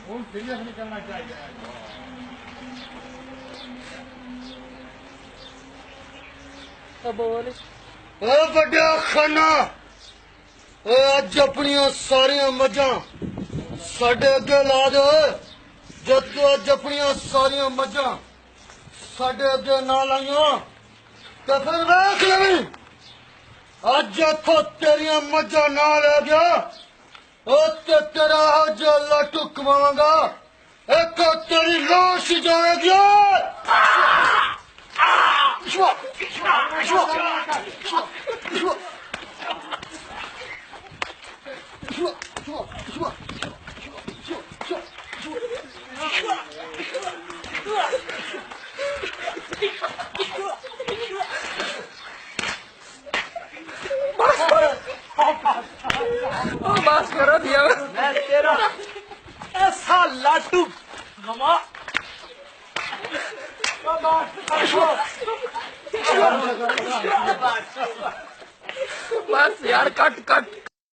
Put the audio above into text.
ਹੁਣ ਸੀਰੀਅਸ ਨਹੀਂ ਕਰਨਾ ਚਾਹੀਦਾ। बोल ओ बड़ा खाना अज अपनिया सारिया मझा साडे अगे ला दे। जद तू अज अपनिया सारिया मझा साडे अगे ना लाइया तो फिर वेख लवी अज इथों तेरिया मझा ना ले गया ते तेरा अज लट्टू कमावांगा। एक तेरी लाश जाएगी। बस करो दिया मैं तेरा ऐसा लाटू घमा बस यार कट कट